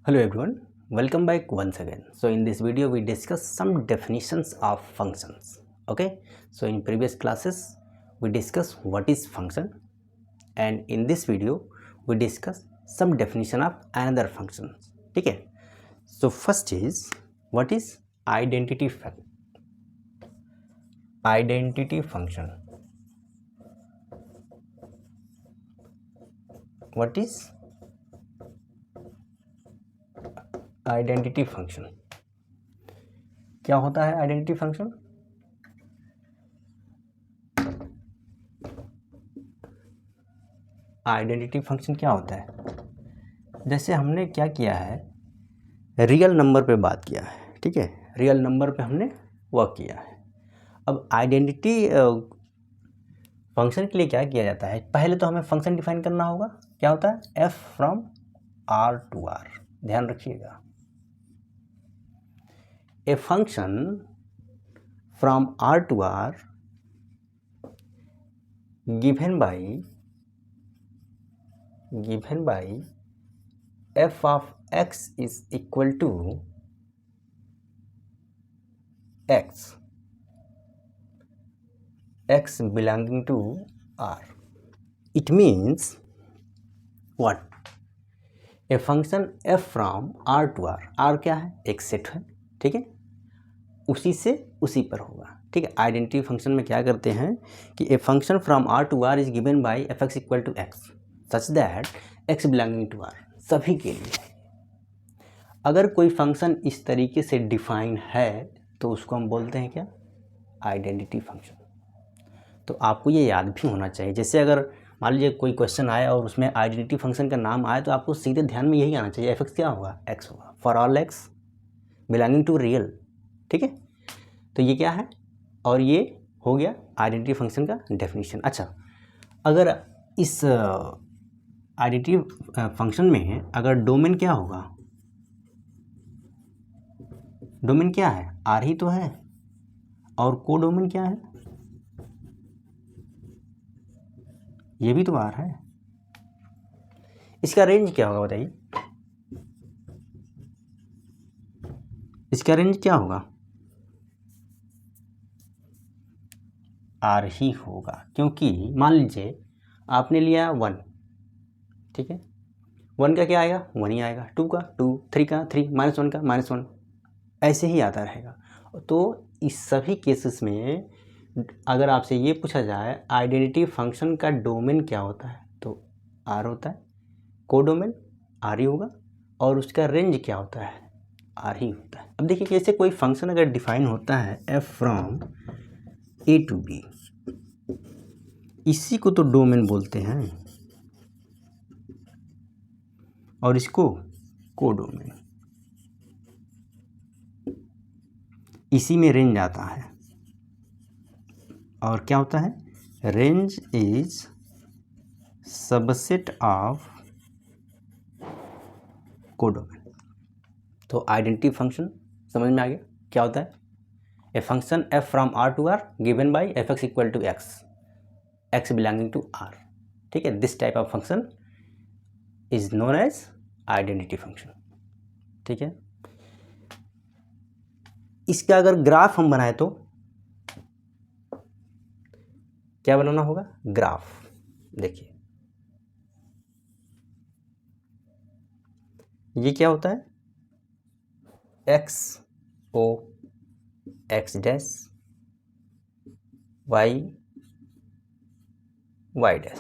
Hello everyone, welcome back once again. So in this video we discuss some definitions of functions. Okay, so in previous classes we discuss what is function, and in this video we discuss some definition of another functions. Okay, so first is what is identity function. What is identity function? क्या होता है identity function? Identity function क्या होता है? जैसे हमने क्या किया है, रियल नंबर पे बात किया है, ठीक है, रियल नंबर पे हमने वर्क किया है। अब आइडेंटिटी फंक्शन के लिए क्या किया जाता है, पहले तो हमें फंक्शन डिफाइन करना होगा। क्या होता है? F from R to R. ध्यान रखिएगा, a function from R to R given by f of x is equal to x belonging to R. It means what? A function f from R to R. R क्या है? एक set है, ठीक है, उसी से उसी पर होगा, ठीक है। आइडेंटिटी फंक्शन में क्या करते हैं कि a function from R to R is given by F X equal to X such that x belonging to R. सभी के लिए अगर कोई फंक्शन इस तरीके से डिफाइन है तो उसको हम बोलते हैं क्या? Identity function. तो आपको ये याद भी होना चाहिए। जैसे अगर मान लीजिए कोई क्वेश्चन आया और उसमें आइडेंटिटी फंक्शन का नाम आया तो आपको सीधे ध्यान में यही आना चाहिए, एफ एक्स क्या होगा? एक्स होगा, for all X belonging to real, ठीक है। तो ये क्या है, और ये हो गया आइडेंटिटी फंक्शन का डेफिनेशन। अच्छा, अगर इस आइडेंटिटी फंक्शन में अगर डोमेन क्या होगा? डोमेन क्या है? आर ही तो है, और को डोमेन क्या है? ये भी तो आर है। इसका रेंज क्या होगा बताइए? इसका रेंज क्या होगा? आर ही होगा, क्योंकि मान लीजिए आपने लिया 1, ठीक है, 1 का क्या आएगा? 1 ही आएगा, 2 का 2, 3 का 3, -1 का -1, ऐसे ही आता रहेगा। तो इस सभी केसेस में अगर आपसे ये पूछा जाए आइडेंटिटी फंक्शन का डोमेन क्या होता है, तो आर होता है, को डोमेन आर ही होगा, और उसका रेंज क्या होता है? आर ही होता है। अब देखिए, जैसे कोई फंक्शन अगर डिफाइन होता है F from A to B, इसी को तो डोमेन बोलते हैं, और इसको कोडोमेन। इसी में रेंज आता है, और क्या होता है? Range is subset of codomain. तो आइडेंटिटी फंक्शन समझ में आ गया क्या होता है? A function F from R to R given by F X equal to X belonging to are, ठीक है। This type of function is known as identity function, ठीक है। इसका अगर ग्राफ हम बनाए तो क्या बनाना होगा? ग्राफ। देखिए ये क्या होता है? X O x dash y y dash,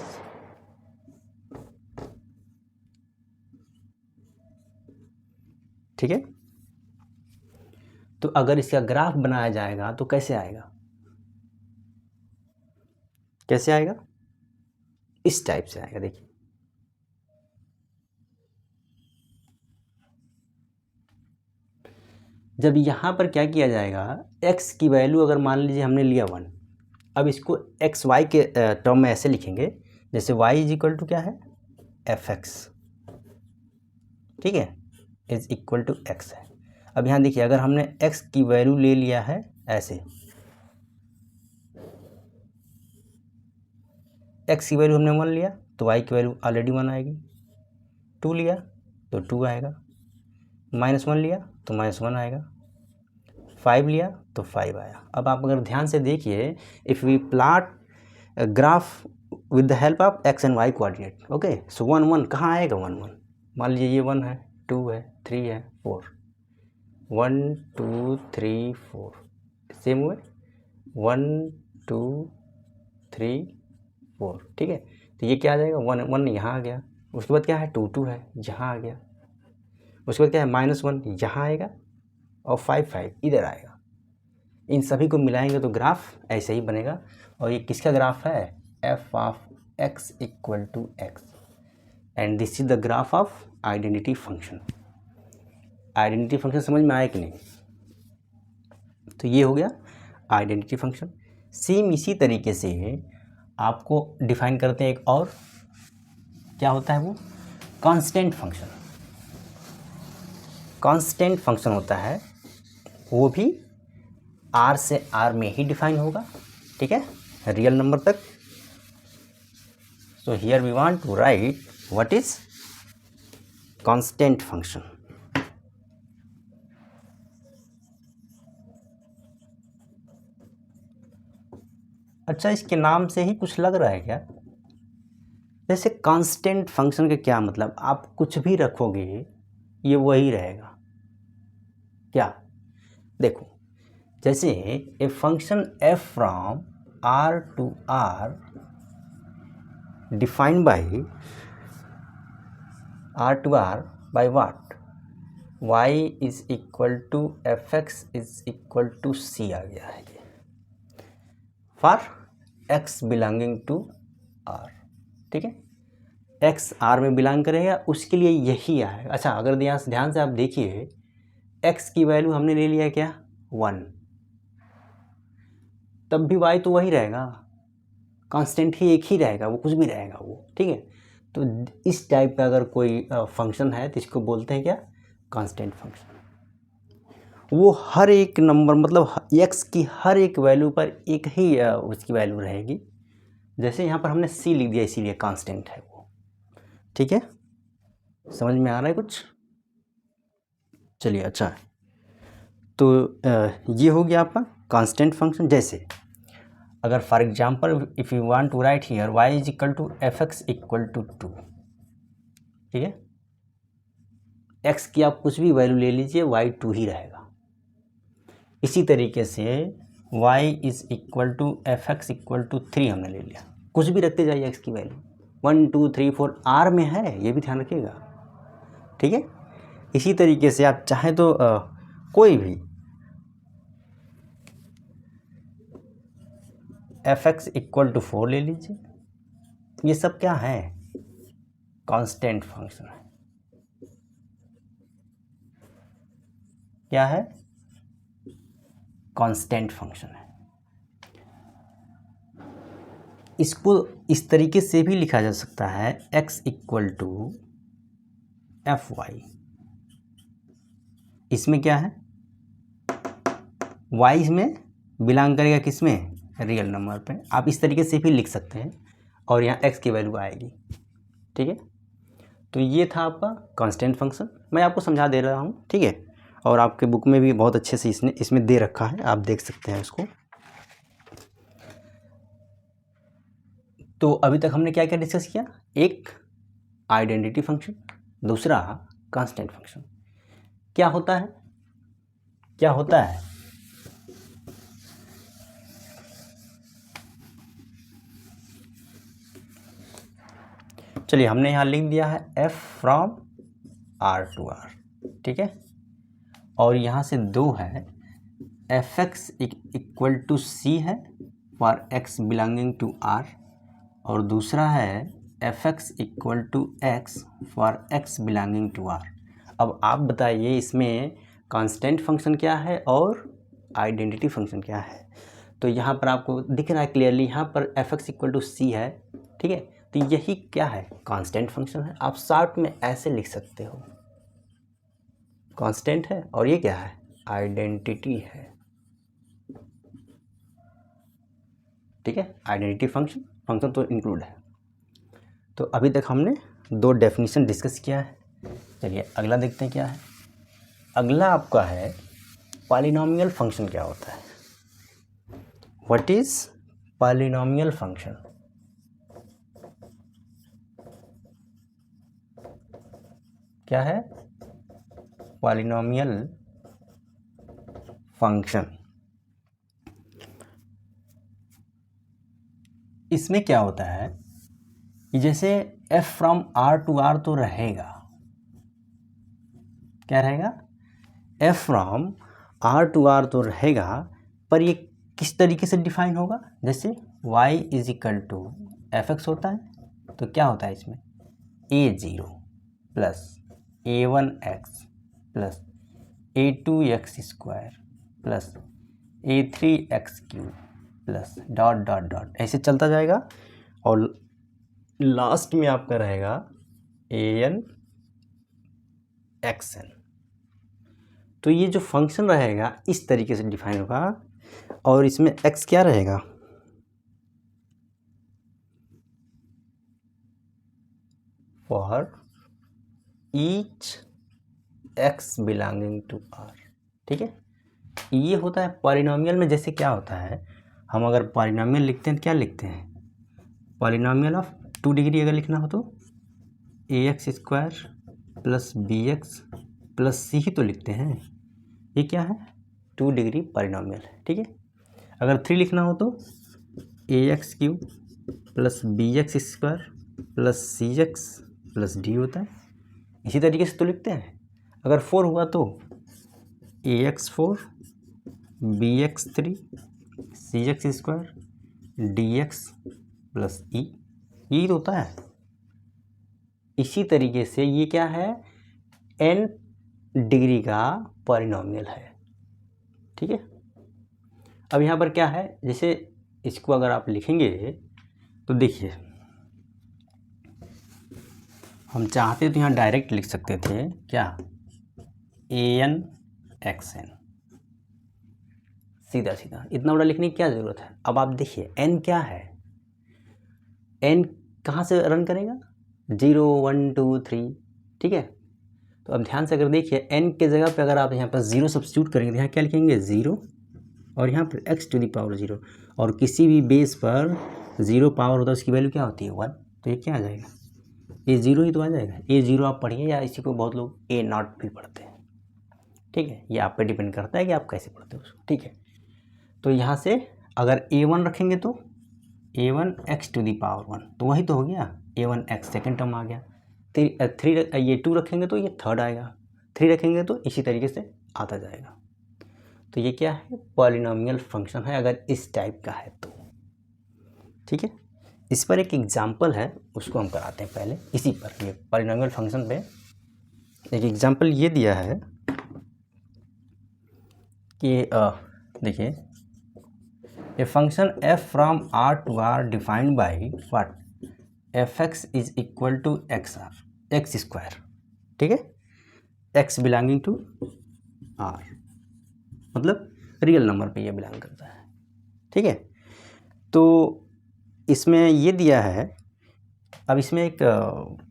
ठीक है। तो अगर इसका ग्राफ बनाया जाएगा तो कैसे आएगा? कैसे आएगा? इस टाइप से आएगा। देखिए जब यहाँ पर क्या किया जाएगा, x की वैल्यू अगर मान लीजिए हमने लिया 1, अब इसको एक्स वाई के टर्म में ऐसे लिखेंगे, जैसे y इज इक्वल टू क्या है? एफ एक्स, ठीक है, इज इक्वल टू एक्स है। अब यहाँ देखिए, अगर हमने x की वैल्यू ले लिया है ऐसे, x की वैल्यू हमने 1 लिया तो y की वैल्यू ऑलरेडी 1 आएगी, 2 लिया तो 2 आएगा, -1 लिया तो -1 आएगा, 5 लिया तो 5 आया। अब आप अगर ध्यान से देखिए, if we plot graph with the help of x and y coordinate, okay, so 1 1 कहाँ आएगा? 1 1, मान लीजिए ये 1 है, 2 है, 3 है, 4, 1 2 3 4, सेम हुए 1 2 3 4, ठीक है। तो ये क्या आ जाएगा? 1 1 यहाँ आ गया, उसके बाद क्या है? 2 2 है, यहाँ आ गया, उसके बाद क्या है? -1 यहाँ आएगा और 5 5 इधर आएगा। इन सभी को मिलाएंगे तो ग्राफ ऐसे ही बनेगा। और ये किसका ग्राफ है? f of x equal to x, and this is the graph of identity function. Identity function समझ में आया कि नहीं? तो ये हो गया आइडेंटिटी फंक्शन। सेम इसी तरीके से आपको डिफाइन करते हैं एक और, क्या होता है वो? Constant function. कांस्टेंट फंक्शन होता है, वो भी r से r में ही डिफाइन होगा, ठीक है, रियल नंबर तक। So here we want to write what is constant function. अच्छा, इसके नाम से ही कुछ लग रहा है क्या? जैसे कांस्टेंट फंक्शन का क्या मतलब? आप कुछ भी रखोगे ये वही रहेगा क्या? देखो, जैसे a function f from r to r defined by r to r by what? y is equal to fx is equal to c आ गया है ये, for x belonging to r, ठीक है। x r में बिलोंग करेगा, उसके लिए यही आएगा। अच्छा, अगर ध्यान से आप देखिए, x की वैल्यू हमने ले लिया क्या? 1, तब भी y तो वही रहेगा, कांस्टेंट ही एक ही रहेगा, वो कुछ भी रहेगा वो, ठीक है। तो इस टाइप का अगर कोई फंक्शन है तो इसको बोलते हैं क्या? Constant function. वो हर एक नंबर, मतलब x की हर एक वैल्यू पर एक ही उसकी वैल्यू रहेगी। जैसे यहाँ पर हमने c लिख दिया, इसीलिए कांस्टेंट है वो, ठीक है। समझ में आ रहा है कुछ? चलिए, अच्छा है। तो ये हो गया आपका कांस्टेंट फंक्शन। जैसे अगर for example if you want to write here y is equal to fx equal to 2, ठीक है, x की आप कुछ भी वैल्यू ले लीजिए, y 2 ही रहेगा। इसी तरीके से y is equal to fx equal to 3 हमने ले लिया, कुछ भी रखते जाइए x की वैल्यू, 1 2 3 4 r में है, ये भी ध्यान रखिएगा, ठीक है। इसी तरीके से आप चाहें तो कोई भी fx इक्वल टू 4 ले लीजिए। ये सब क्या है? कांस्टेंट फंक्शन है। क्या है? कांस्टेंट फंक्शन है। इसको इस तरीके से भी लिखा जा सकता है, x इक्वल टू fy। इसमें क्या है? y इसमें बिलोंग करेगा किसमें? रियल नंबर पे। आप इस तरीके से भी लिख सकते हैं और यहाँ x की वैल्यू आएगी, ठीक है। तो ये था आपका कांस्टेंट फंक्शन, मैं आपको समझा दे रहा हूँ, ठीक है। और आपके बुक में भी बहुत अच्छे से इसमें दे रखा है, आप देख सकते हैं इसको। तो अभी तक हमने क्या क्या डिस्कस किया? एक आइडेंटिटी फंक्शन, दूसरा कांस्टेंट फंक्शन। क्या होता है? क्या होता है? चलिए, हमने यहाँ लिख दिया है f from r to r, ठीक है। और यहाँ से 2 है, fx इक्वल टू c है for x belonging to r, और दूसरा है fx equal to x for x belonging to r। अब आप बताइए, इसमें कांस्टेंट फंक्शन क्या है और आइडेंटिटी फंक्शन क्या है? तो यहाँ पर आपको दिख रहा है क्लियरली, यहाँ पर fx इक्वल टू c है, ठीक है। तो यही क्या है? कांस्टेंट फंक्शन है। आप शॉर्ट में ऐसे लिख सकते हो, कांस्टेंट है और ये क्या है? आइडेंटिटी है, ठीक है। आइडेंटिटी फंक्शन तो इंक्लूड है। तो अभी तक हमने 2 डेफिनेशन डिस्कस किया है। चलिए अगला देखते हैं क्या है। अगला आपका है पॉलिनॉमियल फंक्शन क्या होता है। What is polynomial function? क्या है पॉलिनॉमियल फंक्शन? इसमें क्या होता है कि जैसे f from r to r तो रहेगा, क्या रहेगा, f from r to r तो रहेगा, पर ये किस तरीके से डिफाइन होगा? जैसे y is equal to f x होता है तो क्या होता है इसमें a0 plus a1x plus a2x square plus a3x cube plus dot dot dot ऐसे चलता जाएगा और लास्ट में आपका रहेगा an xn। तो ये जो फंक्शन रहेगा इस तरीके से डिफाइन होगा और इसमें x क्या रहेगा, for each x belonging to r। ठीक है, ये होता है पॉलिनॉमियल में। जैसे क्या होता है, हम अगर पॉलिनॉमियल लिखते हैं तो क्या लिखते हैं, पॉलिनॉमियल ऑफ 2 डिग्री अगर लिखना हो तो ax square plus bx plus c ही तो लिखते हैं। ये क्या है, 2 डिग्री पॉलिनॉमियल है। ठीक है, अगर 3 लिखना हो तो ax cube plus bx square plus cx plus d होता है। इसी तरीके से तो लिखते हैं। अगर 4 हुआ तो ax4 bx3 cx square dx plus e, यही तो होता है। इसी तरीके से ये क्या है, n डिग्री का पॉलिनॉमियल है। ठीक है, अब यहाँ पर क्या है, जैसे इसको अगर आप लिखेंगे तो देखिए, हम चाहते तो यहाँ डायरेक्ट लिख सकते थे क्या, an xn, सीधा सीधा, इतना बड़ा लिखने की क्या ज़रूरत है। अब आप देखिए n क्या है, n कहाँ से रन करेगा, 0 1 2 3। ठीक है, तो अब ध्यान से अगर देखिए n के जगह पे अगर आप यहाँ पर 0 सब्स्टिट्यूट करेंगे तो यहाँ क्या लिखेंगे 0 और यहाँ पर x टू द पावर 0, और किसी भी बेस पर 0 पावर होता है उसकी वैल्यू क्या होती है 1, तो ये क्या आ जाएगा, ये 0 ही तो आ जाएगा। ये 0 आप पढ़िए, या इसी को बहुत लोग a0 भी पढ़ते हैं। ठीक है, ये आप पे डिपेंड करता है कि आप कैसे पढ़ते हो उसको। ठीक है, तो यहाँ से अगर a1 रखेंगे तो a1 x to the power 1, तो वही तो हो गया, a1 x सेकेंड टर्म आ गया। 3 ये 2 रखेंगे तो ये थर्ड आएगा, 3 रखेंगे तो इसी तरीके से आता जाएगा। तो ये क्या है, पॉलिनॉमियल फंक्शन है अगर इस टाइप का है तो। ठीक है, इस पर एक एग्जाम्पल है, उसको हम कराते हैं पहले। इसी पर ये पॉलिनॉमियल फंक्शन पे एक एग्जाम्पल ये दिया है कि देखिए, a function f from r to r defined by what, fx is equal to x square. ठीक है, x बिलोंगिंग टू r, मतलब रियल नंबर पे ये बिलोंग करता है। ठीक है, तो इसमें ये दिया है, अब इसमें एक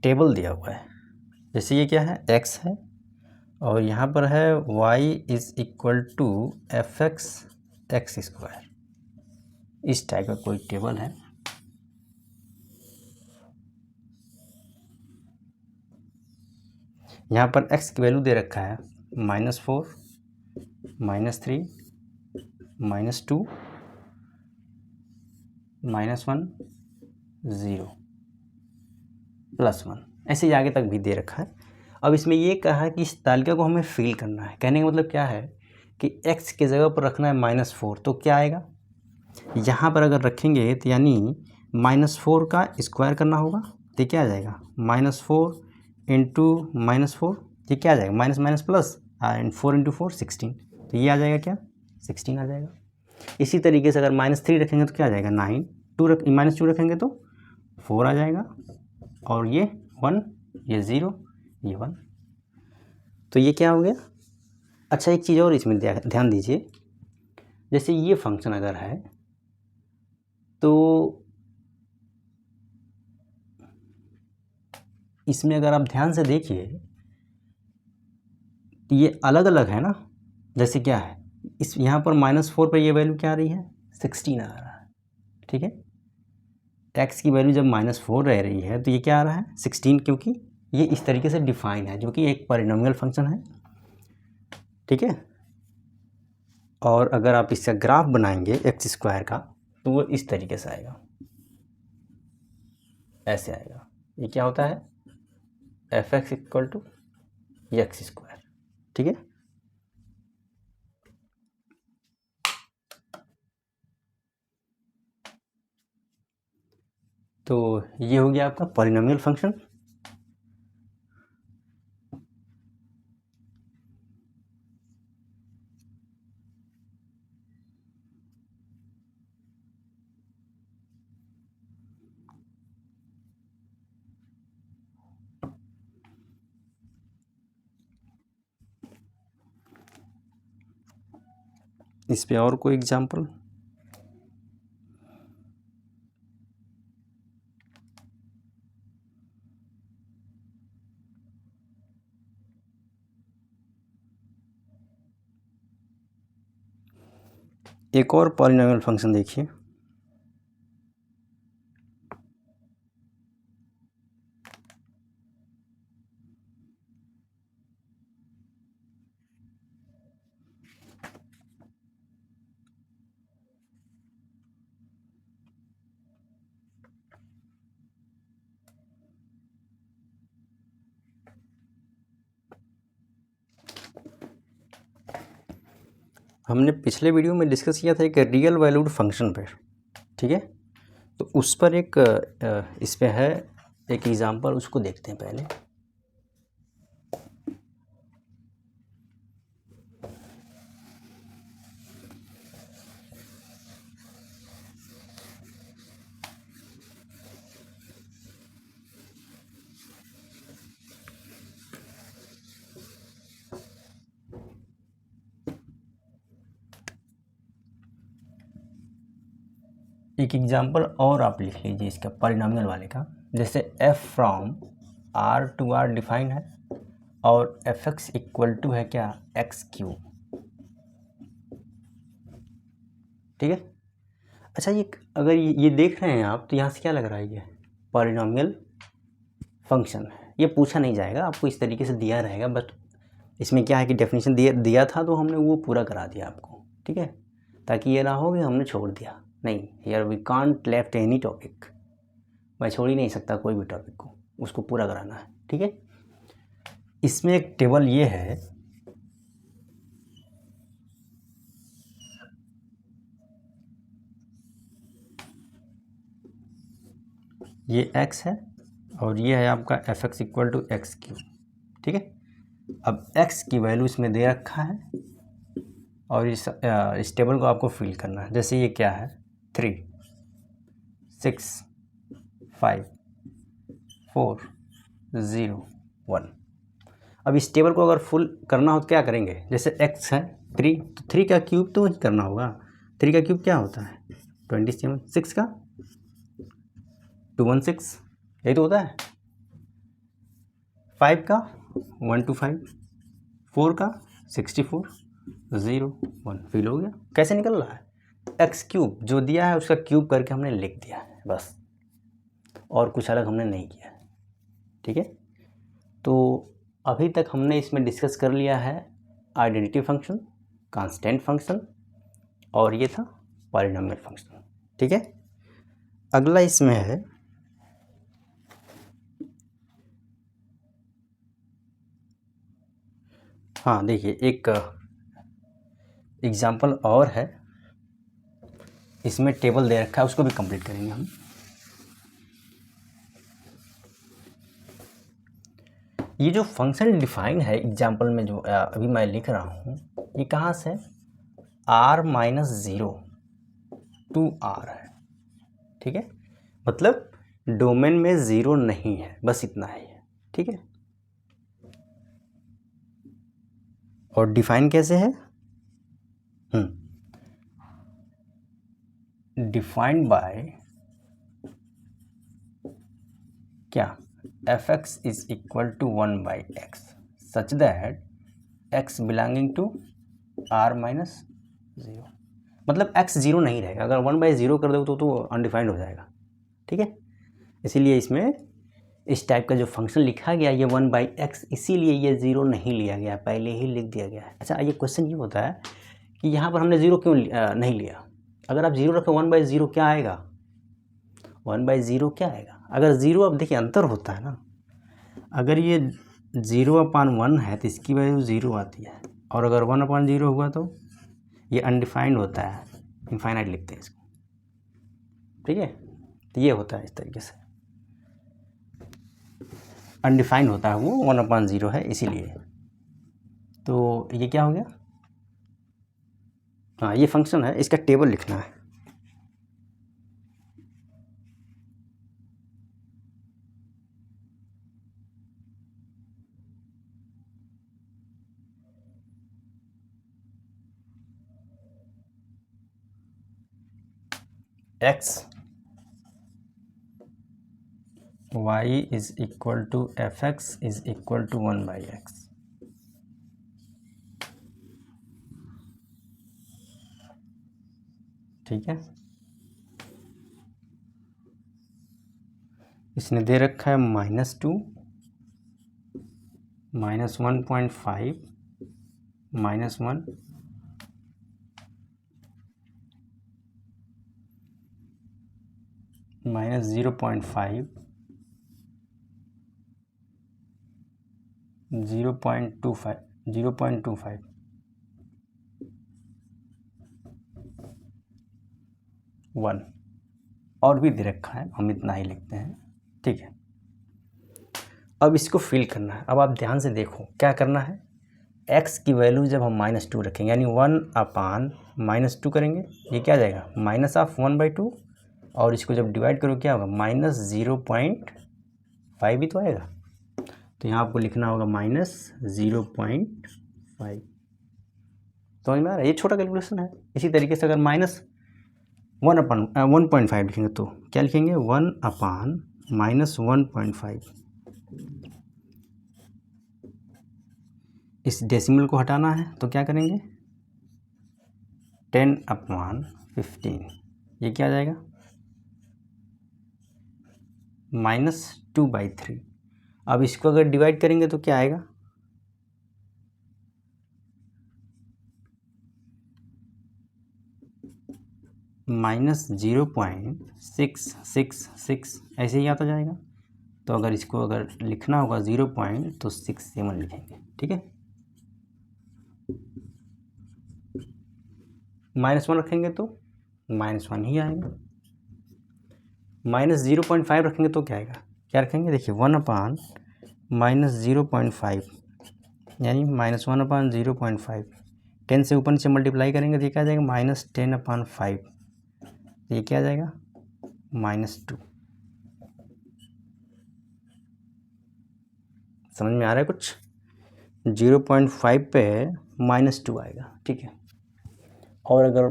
टेबल दिया हुआ है। जैसे ये क्या है, x है और यहाँ पर है y is equal to fx x square, इस टाइप का कोई टेबल है। यहाँ पर x की वैल्यू दे रखा है -4 -3 -2 -1 0 +1, ऐसे ही आगे तक भी दे रखा है। अब इसमें ये कहा है कि इस तालिका को हमें फिल करना है। कहने का मतलब क्या है कि x के जगह पर रखना है -4, तो क्या आएगा, यहाँ पर अगर रखेंगे तो यानी -4 का स्क्वायर करना होगा, तो क्या आ जाएगा, -4 इंटू -4, ये क्या आ जाएगा, minus minus plus, and 4 into 4 16, तो ये आ जाएगा क्या, 16 आ जाएगा। इसी तरीके से अगर -3 रखेंगे तो क्या आ जाएगा 9, -2 रखेंगे तो 4 आ जाएगा, और ये 1, ये 0, ये 1, तो ये क्या हो गया। अच्छा, एक चीज़ और इसमें ध्यान दीजिए, जैसे ये फंक्शन अगर है तो इसमें अगर आप ध्यान से देखिए तो ये अलग अलग है ना, जैसे क्या है इस यहाँ पर -4 पर ये वैल्यू क्या आ रही है 16 आ रहा है, ठीक है। x की वैल्यू जब -4 रह रही है तो ये क्या आ रहा है 16, क्योंकि ये इस तरीके से डिफाइन है जो कि एक पॉलिनॉमियल फंक्शन है, ठीक है। और अगर आप इसका ग्राफ बनाएंगे x² का तो वो इस तरीके से आएगा, ऐसे आएगा। ये क्या होता है fx = x², ठीक है। तो ये हो गया आपका पॉलिनॉमियल फंक्शन। इस पे और कोई एग्जांपल? एक और पॉलिनॉमियल फंक्शन देखिए, हमने पिछले वीडियो में डिस्कस किया था एक रियल वैल्यूड फंक्शन पे, ठीक है। तो उस पर एक इस पे है एक एग्जांपल, उसको देखते हैं पहले। एक एग्जांपल और आप लिख लीजिए इसका पॉलिनॉमियल वाले का, जैसे f from r to r define है और fx = है क्या x³, ठीक है। अच्छा, ये अगर ये देख रहे हैं आप तो यहाँ से क्या लग रहा है ये पॉलिनॉमियल फंक्शन है। ये पूछा नहीं जाएगा, आपको इस तरीके से दिया रहेगा, बट इसमें क्या है कि डेफिनेशन दिया था तो हमने वो पूरा करा दिया आपको, ठीक है, ताकि ये ना हो कि हमने छोड़ दिया। नहीं, here we can't left any topic, मैं छोड़ ही नहीं सकता कोई भी टॉपिक को, उसको पूरा कराना है, ठीक है। इसमें एक टेबल ये है, ये x है और ये है आपका fx = x³, ठीक है। अब x की वैल्यू इसमें दे रखा है और इस टेबल को आपको फिल करना है। जैसे ये क्या है 3, 6, 5, 4, 0, 1। अब इस टेबल को अगर फुल करना हो तो क्या करेंगे, जैसे x है 3, तो 3 का क्यूब तो करना होगा। 3 का क्यूब क्या होता है 27, 6 का 216, यही तो होता है। 5 का 125, 4 का 64, 0, 1, फिल हो गया। कैसे निकल रहा है x³ जो दिया है उसका क्यूब करके हमने लिख दिया है बस, और कुछ अलग हमने नहीं किया, ठीक है। तो अभी तक हमने इसमें डिस्कस कर लिया है आइडेंटिटी फंक्शन, कांस्टेंट फंक्शन, और ये था पॉलिनॉमियल फंक्शन, ठीक है। अगला इसमें है हाँ, देखिए एक एग्जाम्पल और है, इसमें टेबल दे रखा है, उसको भी कंप्लीट करेंगे हम। ये जो फंक्शन डिफाइन है एग्जाम्पल में जो अभी मैं लिख रहा हूँ, ये कहाँ से r-0 to r है, ठीक है। मतलब डोमेन में 0 नहीं है, बस इतना है, ठीक है। और डिफाइन कैसे है, डिफाइंड बाय क्या fx = 1/x such that x belonging to r minus zero, मतलब एक्स ज़ीरो नहीं रहेगा। अगर 1/0 कर दो तो अनडिफाइंड हो जाएगा, ठीक है। इसीलिए इसमें इस टाइप का जो फंक्शन लिखा गया ये 1/x, इसीलिए ये ज़ीरो नहीं लिया गया, पहले ही लिख दिया गया है। अच्छा, ये क्वेश्चन ये होता है कि यहाँ पर हमने ज़ीरो क्यों नहीं लिया। अगर आप ज़ीरो रखें 1/0 क्या आएगा, 1/0 क्या आएगा। अगर ज़ीरो, अब देखिए अंतर होता है ना, अगर ये 0/1 है तो इसकी वैल्यू ज़ीरो आती है, और अगर 1/0 हुआ तो ये अनडिफाइंड होता है, इनफाइनाइट लिखते हैं इसको, ठीक है। तो ये होता है इस तरीके से, अनडिफाइंड होता है वो, 1/0 है इसीलिए। तो ये क्या हो गया, हाँ ये फंक्शन है, इसका टेबल लिखना है। X y is equal to f x is equal to 1/x। ठीक है, इसने दे रखा है -2, -1.5, -1, -0.5, 0.25, 0.25, 1 और भी दे रखा है, हम इतना ही लिखते हैं, ठीक है। अब इसको फिल करना है। अब आप ध्यान से देखो क्या करना है, x की वैल्यू जब हम -2 रखेंगे यानी 1/-2 करेंगे, ये क्या आ जाएगा -1/2, और इसको जब डिवाइड करो क्या होगा -0.5 ही तो आएगा। तो यहाँ आपको लिखना होगा -0.5। समझ में आ रहा है, ये छोटा कैलकुलेशन है। इसी तरीके से अगर -1/1.5 लिखेंगे तो क्या लिखेंगे 1/-1.5। इस डेसिमल को हटाना है तो क्या करेंगे 10/15, ये क्या आ जाएगा -2/3। अब इसको अगर डिवाइड करेंगे तो क्या आएगा -0.666, ऐसे ही आता जाएगा। तो अगर इसको अगर लिखना होगा 0.67 लिखेंगे, ठीक है। -1 रखेंगे तो -1 ही आएगा, -0.5 रखेंगे तो क्या आएगा, क्या रखेंगे देखिए 1/-0.5 यानी -1/0.5, 10 से ऊपर से मल्टीप्लाई करेंगे तो ये क्या आ जाएगा -10/5, ये क्या आ जाएगा -2। समझ में आ रहा है कुछ, 0.5 पे -2 आएगा, ठीक है। और अगर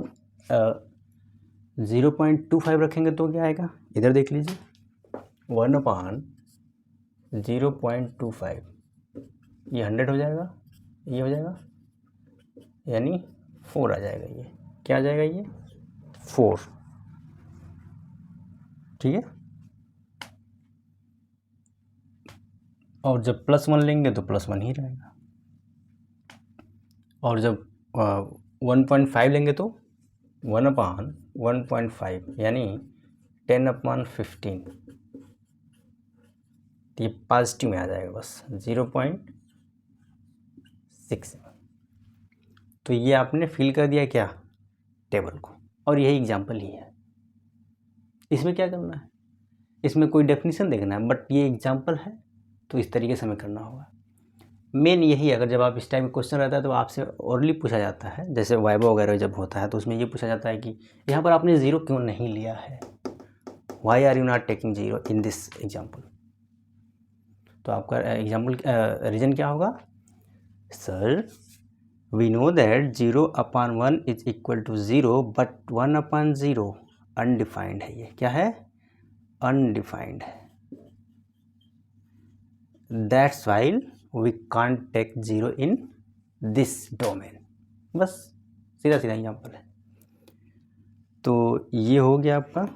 0.25 रखेंगे तो क्या आएगा, इधर देख लीजिए 1/0.25, ये 100 हो जाएगा, ये हो जाएगा यानी 4 आ जाएगा, ये क्या आ जाएगा ये 4, ठीक है। और जब +1 लेंगे तो +1 ही रहेगा, और जब 1.5 लेंगे तो 1/1.5 यानी 10/15, तो ये पॉजिटिव में आ जाएगा बस 0.6। तो ये आपने फिल कर दिया क्या टेबल को, और यही एग्जाम्पल ही है। इसमें क्या करना है, इसमें कोई डेफिनेशन देखना है, बट ये एग्जाम्पल है तो इस तरीके से हमें करना होगा। मेन यही है, अगर जब आप इस टाइप का क्वेश्चन रहता है तो आपसे ओरली पूछा जाता है, जैसे वाइवा वगैरह जब होता है तो उसमें ये पूछा जाता है कि यहाँ पर आपने ज़ीरो क्यों नहीं लिया है, why are you not taking zero in this example. तो आपका एग्जाम्पल रीजन क्या होगा, sir we know that 0/1 is equal to 0 but 1/0 undefined है, ये क्या है अनडिफाइंड है, that's why we can't take 0 in this domain. बस सीधा सीधा एग्जाम्पल है। तो ये हो गया आपका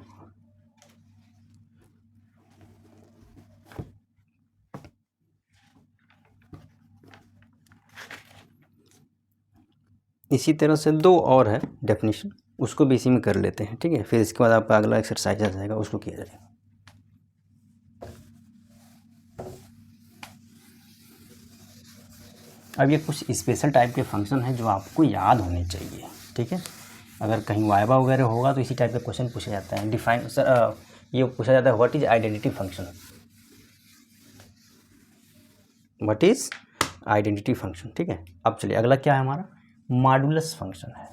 इसी तरह से दो और है डेफिनेशन, उसको भी इसी में कर लेते हैं, ठीक है। फिर इसके बाद आपका अगला एक्सरसाइज आ जाएगा, उसको किया जाएगा। अब ये कुछ स्पेशल टाइप के फंक्शन हैं जो आपको याद होने चाहिए, ठीक है। अगर कहीं वाइवा वगैरह होगा तो इसी टाइप का क्वेश्चन पूछा जाता है। डिफाइन सर ये पूछा जाता है what is identity function, what is identity function, ठीक है। अब चलिए अगला क्या है हमारा, मॉडुलस फंक्शन है।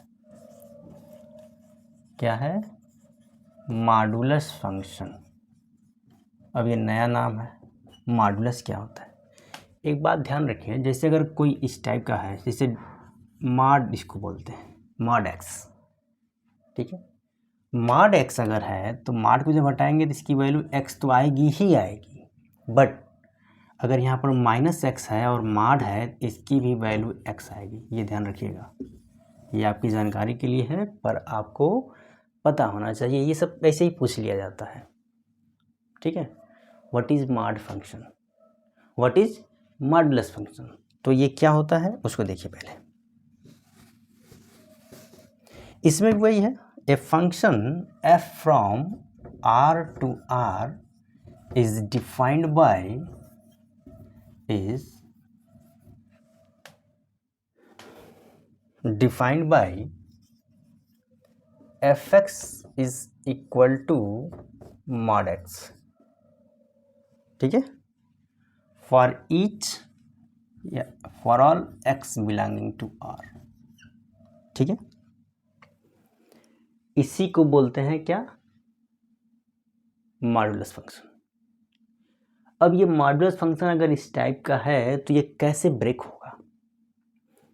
क्या है, मॉडुलस फंक्शन। अब ये नया नाम है, मॉडुलस क्या होता है। एक बात ध्यान रखिए, जैसे अगर कोई इस टाइप का है, जैसे मॉड इसको बोलते हैं, मॉड एक्स, ठीक है। मॉड एक्स अगर है तो मॉड को जब हटाएंगे तो इसकी वैल्यू एक्स तो आएगी ही आएगी, बट अगर यहाँ पर माइनस एक्स है और मॉड है इसकी भी वैल्यू एक्स आएगी। ये ध्यान रखिएगा, ये आपकी जानकारी के लिए है, पर आपको पता होना चाहिए। ये सब ऐसे ही पूछ लिया जाता है, ठीक है। What is mod function, what is modulus function. तो ये क्या होता है उसको देखिए पहले। इसमें वही है, a function f from r to r is defined by fx is equal to mod x, ठीक है। फॉर ईच या for all x belonging to r, ठीक है। इसी को बोलते हैं क्या, मॉडुलस फंक्शन। अब ये मॉडुलस फंक्शन अगर इस टाइप का है तो ये कैसे ब्रेक होगा,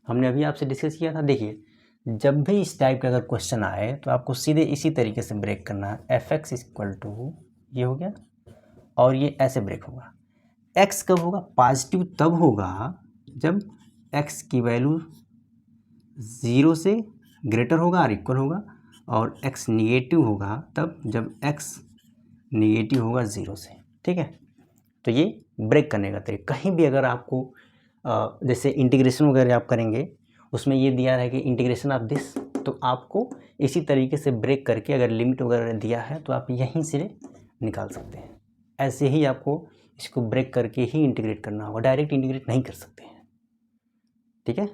हमने अभी आपसे डिस्कस किया था। देखिए जब भी इस टाइप का अगर क्वेश्चन आए तो आपको सीधे इसी तरीके से ब्रेक करना है। एफ एक्स इक्वल टू ये हो गया और ये ऐसे ब्रेक होगा। एक्स कब होगा, पॉजिटिव तब होगा जब एक्स की वैल्यू 0 से ग्रेटर होगा और इक्वल होगा, और एक्स निगेटिव होगा तब जब एक्स निगेटिव होगा 0 से, ठीक है। तो ये ब्रेक करने का तरीका, कहीं भी अगर आपको जैसे इंटीग्रेशन वगैरह आप करेंगे उसमें ये दिया है कि इंटीग्रेशन ऑफ दिस, तो आपको इसी तरीके से ब्रेक करके अगर लिमिट वगैरह दिया है तो आप यहीं से निकाल सकते हैं। ऐसे ही आपको इसको ब्रेक करके ही इंटीग्रेट करना होगा, डायरेक्ट इंटीग्रेट नहीं कर सकते हैं, ठीक है।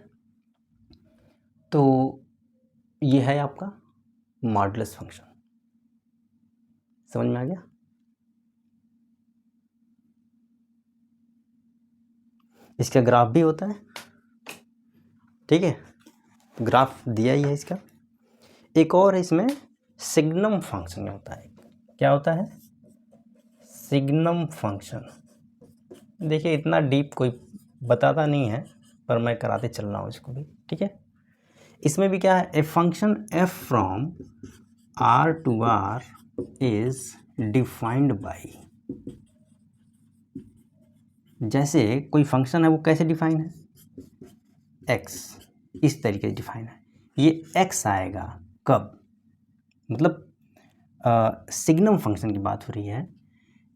तो ये है आपका मॉडुलस फंक्शन, समझ में आ गया। इसका ग्राफ भी होता है, ठीक है, ग्राफ दिया ही है इसका। एक और है इसमें सिग्नम फंक्शन होता है। क्या होता है, सिग्नम फंक्शन। देखिए इतना डीप कोई बताता नहीं है पर मैं कराते चल रहा हूँ इसको भी, ठीक है। इसमें भी क्या है, a function f from r to r is defined by, जैसे कोई फंक्शन है वो कैसे डिफाइन है, x, इस तरीके से डिफाइन है। ये x आएगा कब, मतलब सिग्नम फंक्शन की बात हो रही है,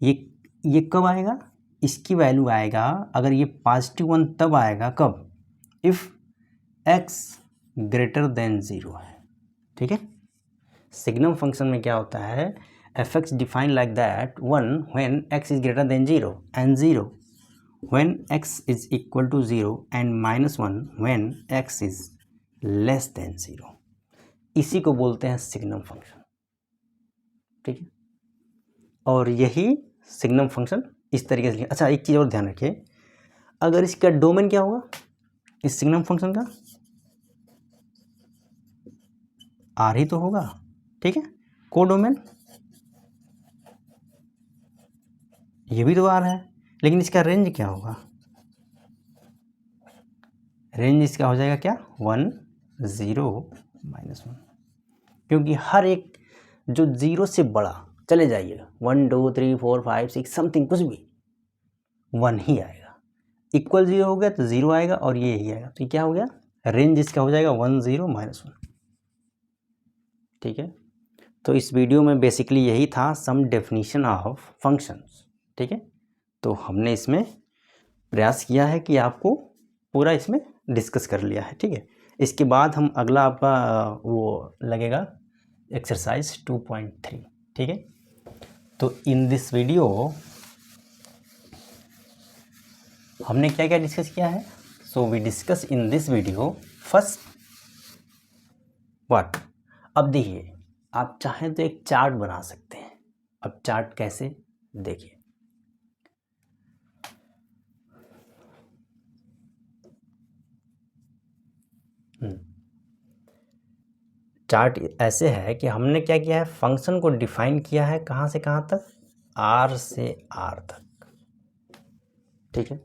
ये कब आएगा, इसकी वैल्यू आएगा अगर ये +1 तब आएगा कब, इफ़ x ग्रेटर देन 0 है, ठीक है। सिग्नम फंक्शन में क्या होता है, f x define like that 1 when x is greater than 0 and 0 when x is equal to 0 and -1 when x is less than 0। इसी को बोलते हैं सिग्नम फंक्शन, ठीक है। और यही सिग्नम फंक्शन इस तरीके से। अच्छा एक चीज़ और ध्यान रखिए, अगर इसका डोमेन क्या होगा इस सिग्नम फंक्शन का, आर ही तो होगा, ठीक है। कोडोमेन ये भी तो आर है, लेकिन इसका रेंज क्या होगा, रेंज इसका हो जाएगा क्या 1 0 -1, क्योंकि हर एक जो 0 से बड़ा चले जाइए 1 2 3 4 5 6 समथिंग कुछ भी 1 ही आएगा। इक्वल 0 हो गया तो 0 आएगा और ये यही आएगा, तो ये क्या हो गया, रेंज इसका हो जाएगा 1 0 -1। ठीक है, तो इस वीडियो में बेसिकली यही था, सम डेफिनेशन ऑफ फंक्शंस। ठीक है, तो हमने इसमें प्रयास किया है कि आपको पूरा इसमें डिस्कस कर लिया है। ठीक है, इसके बाद हम अगला आपका वो लगेगा एक्सरसाइज 2.3। ठीक है, तो इन दिस वीडियो हमने क्या क्या डिस्कस किया है। So we discuss in this video first what. अब देखिए, आप चाहें तो एक चार्ट बना सकते हैं। अब चार्ट कैसे, देखिए, चार्ट ऐसे है कि हमने क्या किया है, फंक्शन को डिफाइन किया है कहाँ से कहाँ तक, आर से आर तक। ठीक है,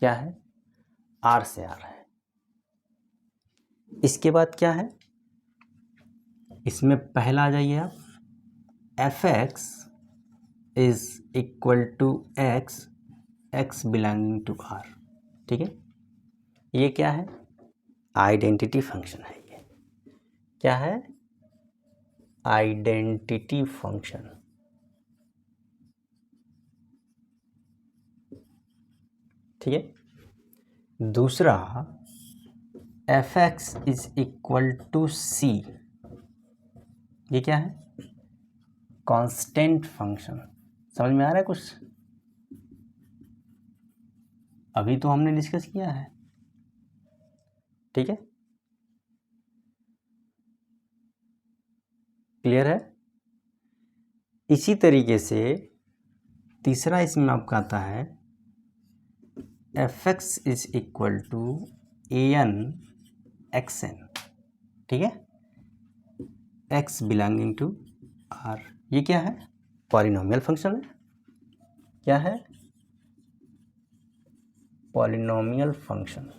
क्या है, आर से आर है। इसके बाद क्या है, इसमें पहला आ जाइए आप, f x is equal to x, x belonging to are. ठीक है, ये क्या है, आइडेंटिटी फंक्शन है। ये क्या है, आइडेंटिटी फंक्शन। ठीक है, दूसरा f x is equal to c, ये क्या है, कांस्टेंट फंक्शन। समझ में आ रहा है कुछ, अभी तो हमने डिस्कस किया है। ठीक है, क्लियर है। इसी तरीके से तीसरा इसमें आपका आता है f x is equal to a n x n. ठीक है, एक्स बिलोंगिंग टू आर, ये क्या है, पॉलिनोमियल फंक्शन है। क्या है, पॉलिनोमियल फंक्शन।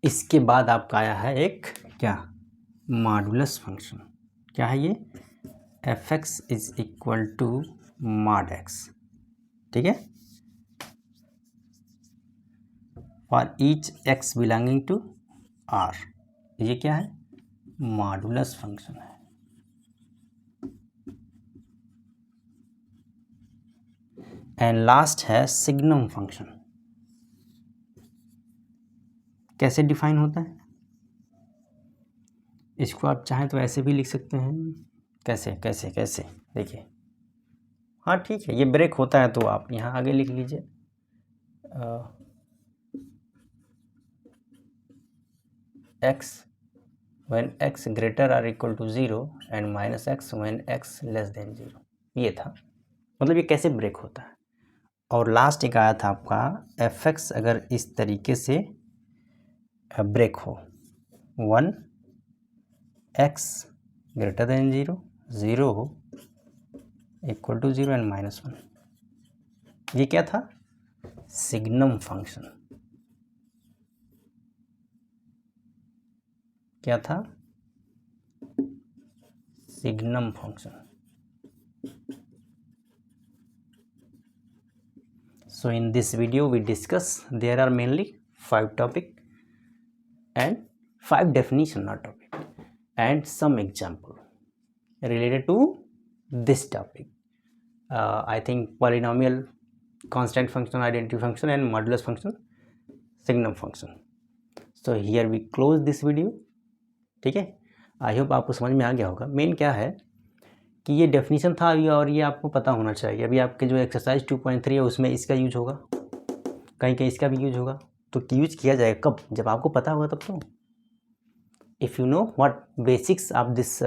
इसके बाद आपका आया है एक क्या, मॉडुलस फंक्शन। क्या है ये, f x is equal to mod x. ठीक है, for each x belonging to r, ये क्या है, मॉडुलस फंक्शन है। एंड लास्ट है सिग्नम फंक्शन। कैसे डिफाइन होता है, इसको आप चाहें तो ऐसे भी लिख सकते हैं। कैसे कैसे कैसे, देखिए, हाँ ठीक है, ये ब्रेक होता है तो आप यहाँ आगे लिख लीजिए। X when x greater or equal to 0 and minus x when x less than 0, ये था, मतलब ये कैसे ब्रेक होता है। और लास्ट एक आया था आपका, एफ एक्स अगर इस तरीके से ब्रेक हो, 1 x greater than 0, 0 equal to 0 and -1, ये क्या था, सिग्नम फंक्शन। क्या था, signum function. So in this video we discuss, there are mainly 5 topic and 5 definition, not topic, and some example related to this topic. I think polynomial, constant function, identity function and modulus function, signum function. So here we close this video. ठीक है, I hope आपको समझ में आ गया होगा। Main क्या है कि ये डेफिनेशन था अभी, और ये आपको पता होना चाहिए। अभी आपके जो एक्सरसाइज 2.3 है उसमें इसका यूज होगा, कहीं कहीं इसका भी यूज होगा। तो यूज किया जाएगा कब, जब आपको पता होगा तब तो। If you know what basics of this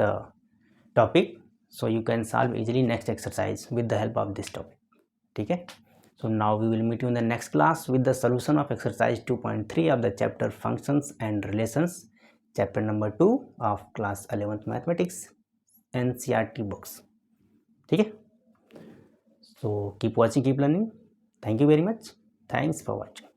topic, so you can solve easily next exercise with the help of this topic. ठीक है, so now we will meet you in the next class with the solution of exercise 2.3 of the chapter functions and relations, chapter number 2 of class 11th mathematics NCERT books. ठीक है, so keep watching, keep learning. Thank you very much. Thanks for watching.